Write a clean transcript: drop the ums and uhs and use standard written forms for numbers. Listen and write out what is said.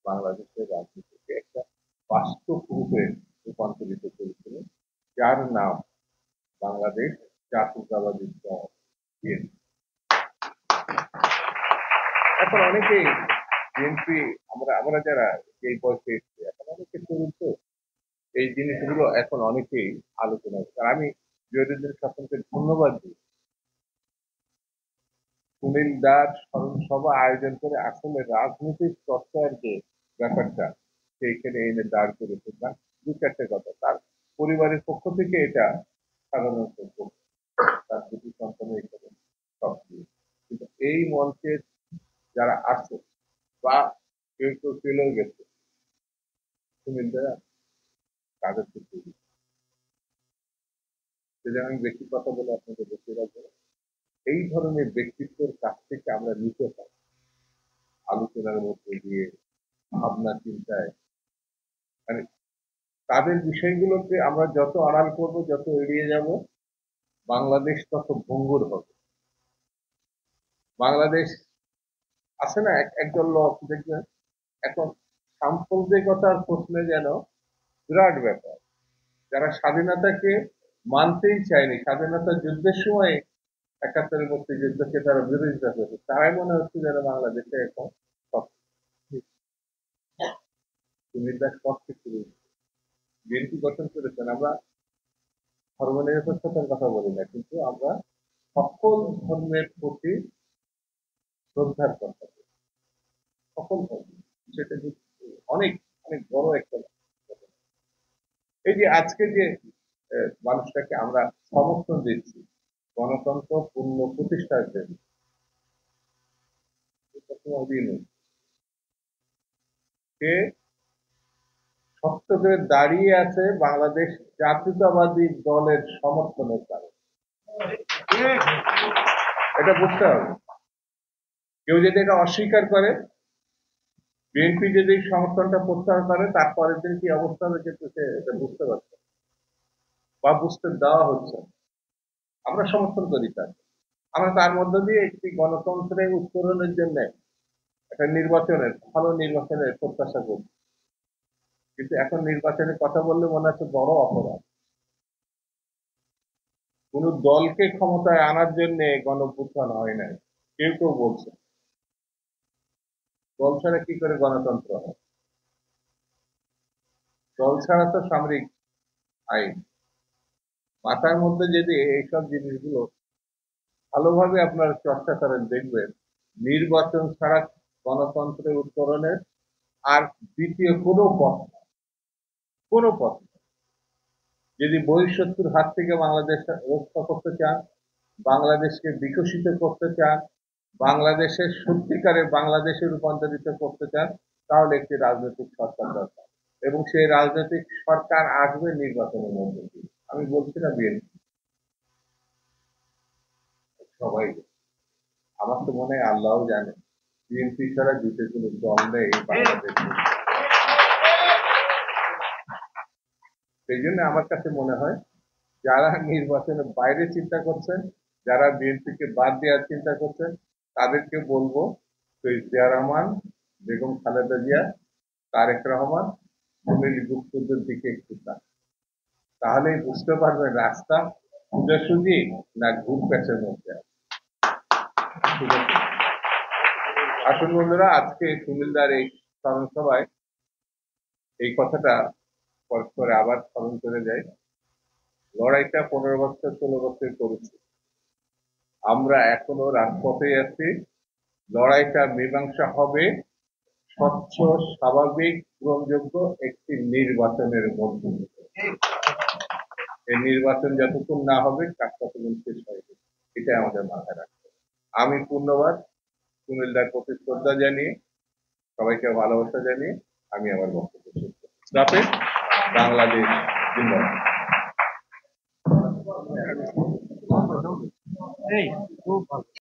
বাংলাদেশের রাজনীতিকে একটা বাস্তব রূপে রূপান্তরিত করেছিলেন, যার নাম বাংলাদেশ জাতীয়তাবাদী দল বিএনপি। এখন অনেকেই বিএনপি, আমরা আমরা যারা এই বয়সে এসেছি, এখন অনেকে তরুণ তো এই জিনিসগুলো এখন অনেকেই আলোচনা করছে। আর আমি জহিরুদ্দিন স্বপনকে ধন্যবাদ দিই, সুনীল দাস স্মরণ সভা আয়োজন করে আসলে রাজনৈতিক চর্চার যে ব্যাপারটা সেইখানে এনে দাঁড় করেছে। তার দু চারটে কথা, তার পরিবারের পক্ষ থেকে এটা সাধারণত তার দুটি সন্তানের এখানে সক্রিয়, কিন্তু এই মঞ্চের যারা আছে বা কেউ কেউ চলেও গেছে, সুনীল দা তাদেরকে তৈরি, সেজন্য আমি বেশি কথা বলে আপনাদের বেশি রাখবো না। এই ধরনের ব্যক্তিত্বের কাছ থেকে আমরা নিতে পারি আলোচনার মধ্যে দিয়ে, ভাবনা চিন্তায়, মানে তাদের বিষয়গুলোকে আমরা যত আড়াল করব, যত এড়িয়ে যাব, বাংলাদেশ তত ভঙ্গুর হবে। বাংলাদেশ আছে না একদল লোক দেখবেন এখন সাম্প্রদায়িকতার প্রশ্নে যেন বিরাট ব্যাপার, যারা স্বাধীনতাকে মানতেই চায়নি, স্বাধীনতা যুদ্ধের সময় ৭১ মুক্তিযুদ্ধকে তারা বিরোধিতা করেছে, তারাই মনে হচ্ছে যেন বাংলাদেশে এখন সব সুবিধা সব কিছু বিএনপি গঠন করেছেন। আমরা ধর্মনিরপেক্ষতার কথা বলি না, কিন্তু আমরা সকল ধর্মের প্রতি শ্রদ্ধার কথা বলি, সকল ধর্ম, সেটা অনেক অনেক বড় একটা ব্যাপার। এই যে আজকে যে মানুষটাকে আমরা সমর্থন দিচ্ছি গণতন্ত্র পূর্ণ প্রতিষ্ঠার জন্য, সে শক্ত করে দাঁড়িয়ে আছে বাংলাদেশ জাতীয়তাবাদী দলের সমর্থনের কারণে। এটা বুঝতে হবে। কেউ যদি এটা অস্বীকার করে, বিএনপি যদি সমর্থনটা প্রত্যাহার করে, তারপরের দিন কি অবস্থা হবে কিন্তু সে এটা বুঝতে পারছে বা বুঝতে দেওয়া হচ্ছে। আমরা সমর্থন করি তার, আমরা তার মধ্য দিয়ে একটি গণতন্ত্রের উত্তরণের জন্য একটা নির্বাচনের, ভালো নির্বাচনের প্রত্যাশা করি। কিন্তু এখন নির্বাচনের কথা বললে মনে হচ্ছে বড় অপরাধ। কোন দলকে ক্ষমতায় আনার জন্য গণঅভ্যুত্থান হয় নাই, কেউ কেউ বলছে। দল ছাড়া কি করে গণতন্ত্র হয়? দল ছাড়া তো সামরিক আইন। মাথার মধ্যে যদি এইসব জিনিসগুলো ভালোভাবে আপনারা চর্চা করেন, দেখবেন নির্বাচন ছাড়া গণতন্ত্রের উত্তরণের আর দ্বিতীয় কোনো পথ, কোনো পথ। যদি বহিঃশত্রুর হাত থেকে বাংলাদেশ রক্ষা করতে চান, বাংলাদেশকে বিকশিত করতে চান, বাংলাদেশের সত্যিকারের বাংলাদেশে রূপান্তরিত করতে চান, তাহলে একটি রাজনৈতিক সরকার দরকার, এবং সেই রাজনৈতিক সরকার আসবে নির্বাচনের মধ্যে দিয়ে। আমি বলছি না বিএনপি, সবাই, আমার তো মনে হয় আল্লাহও জানে বিএনপি ছাড়া জিতে কোনো দল নেই বাংলাদেশ। সেই জন্য আমার কাছে মনে হয় যারা নির্বাচনের বাইরে চিন্তা করছেন, যারা বিএনপিকে বাদ দেওয়ার চিন্তা করছেন, তাদেরকে বলবো শহীদ জিয়া রহমান, বেগম খালেদা জিয়া, তারেক রহমান, সুনীল গুপ্তদের দিকে একটু তাহলেই বুঝতে পারবেন রাস্তা সোজাসুজি না ঘুর প্যাচের মধ্যে। আসুন বন্ধুরা, আজকে সুনীলদার এই স্মরণ সভায় এই কথাটা পরস্পরে আবার স্মরণ করে যায়। লড়াইটা 15 বছর 16 বছর করেছি, আমরা এখনো রাজপথে আছি। লড়াইটা মীমাংসা হবে স্বচ্ছ, স্বাভাবিক, গ্রহণযোগ্য একটি নির্বাচনের মধ্যে। এই নির্বাচন যতক্ষণ না হবে কাজ ততক্ষণ শেষ হয়নি, এটা আমাদের মাথায় রাখতে হবে। আমি পূর্ণবাদ সুনীলদার প্রতি শ্রদ্ধা জানিয়ে, সবাইকে ভালোবাসা জানিয়ে আমি আমার বক্তব্য শেষ করছি। বাংলাদেশ জিন্দাবাদ।